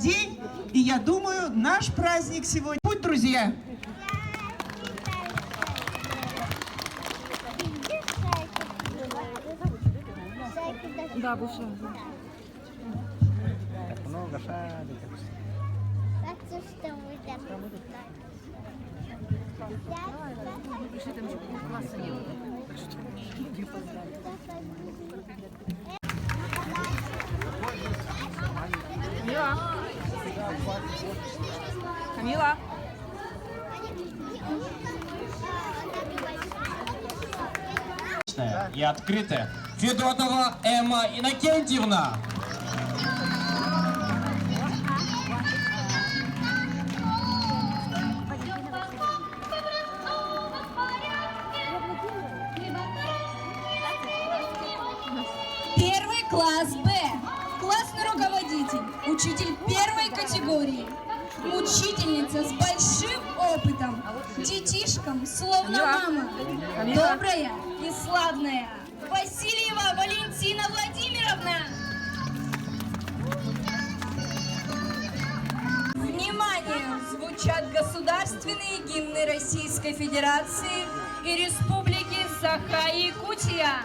день. И я думаю, наш праздник сегодня... Будь, друзья! Да, больше. Так много шариков. Пиши, там же класса нет. Камила. Камила. И открытая. Федотова Эмма Иннокентьевна. Первый класс Б. Классный руководитель. Учитель первой категории. Учительница с большим опытом. Детишкам словно мама. Добрая и славная. Васильева Валентина Владимировна. Внимание! Звучат государственные гимны Российской Федерации и Республики Саха-Якутия.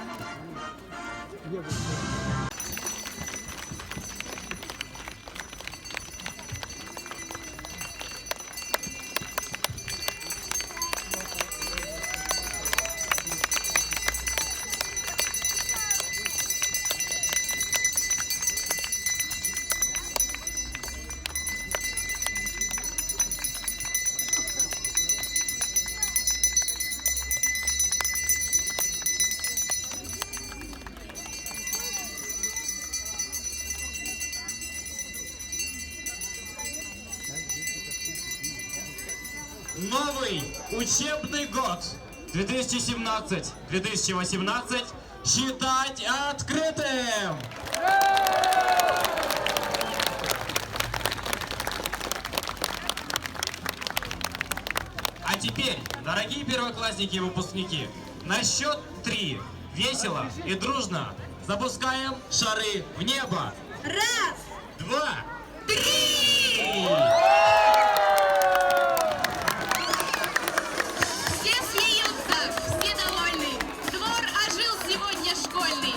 Новый учебный год 2017-2018 считать открытым! А теперь, дорогие первоклассники и выпускники, на счет 3 весело и дружно запускаем шары в небо. Раз, 2, 3! Все смеются, все довольны. Двор ожил сегодня школьный.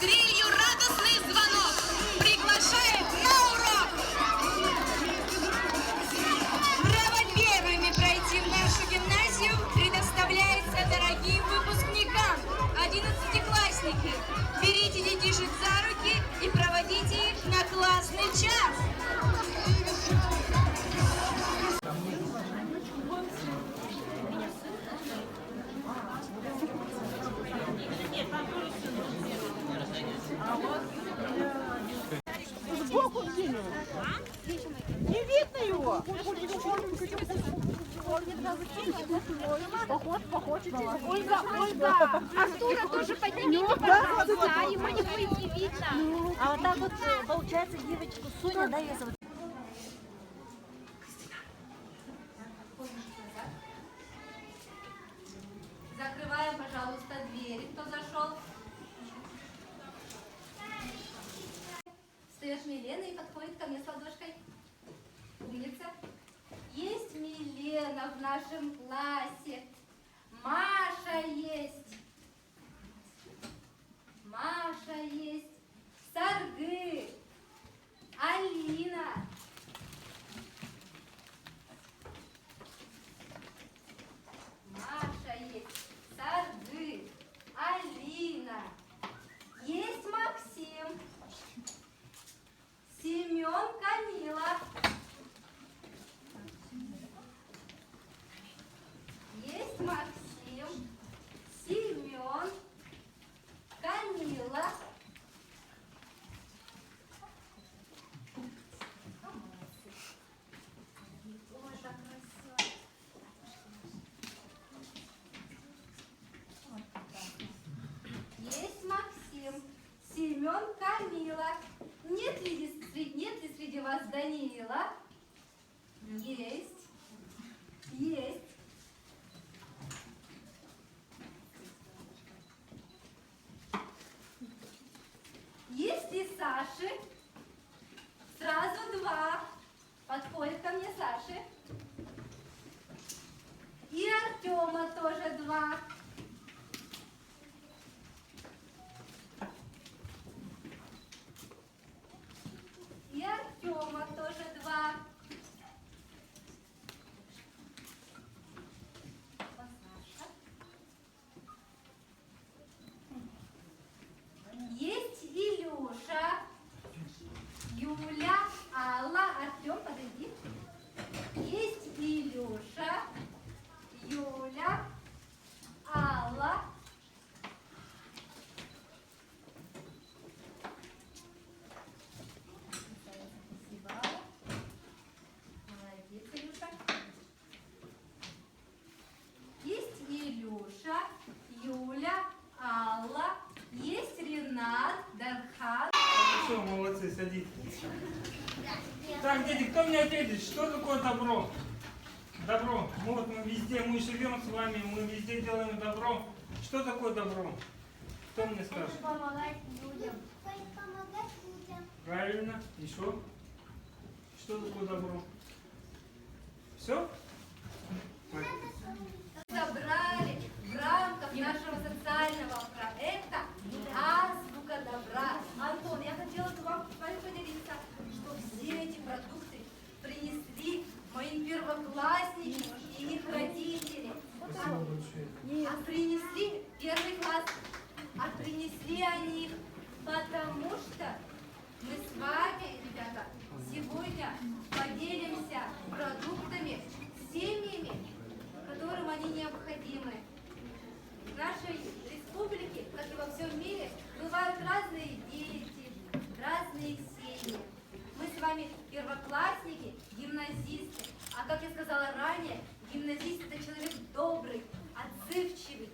Трелью радостный звонок приглашает на урок. Право первыми пройти в нашу гимназию предоставляется дорогим выпускникам, 11-классники. Берите детишек за руки и проводите их на классный час. Сбоку кинь. Не видно его. Поход. Ольга, Артура тоже поднимите, пожалуйста, ему не будет не видно. А вот так вот получается девочку Соня, да, ее зовут? Закрываем, пожалуйста, двери, кто зашел. Встаешь Милена и подходит ко мне с ладошкой. Умница. Есть Милена в нашем классе. Маша есть. Маша есть. Саргы. Алина. Маша есть. Саргы. Алина. Есть Максим. Семен, Камила. Есть Максим, Семен, Камила. Ой, так красиво. Есть Максим, Семен, Камила. Нет ли среди вас Даниила? Есть. Есть. Есть ли Саши? Сразу два. Так, дети, кто мне ответит, что такое добро? Добро. Вот мы везде, мы живем с вами, мы везде делаем добро. Что такое добро? Кто мне скажет? Помогать людям. Правильно. Еще? Что такое добро? Все? Собрали в рамках нашего социального проекта «Азбука добра». Антон, я хотела бы с вами поделиться, что все эти продукты принесли мои первоклассники и их родители. А принесли первый класс. А принесли они их, потому что мы с вами, ребята, сегодня поделимся продуктами с семьями, которым они необходимы. В нашей республике, как и во всем мире, бывают разные дети, разные семьи. Мы с вами первоклассники, гимназисты. А как я сказала ранее, гимназист — это человек добрый, отзывчивый,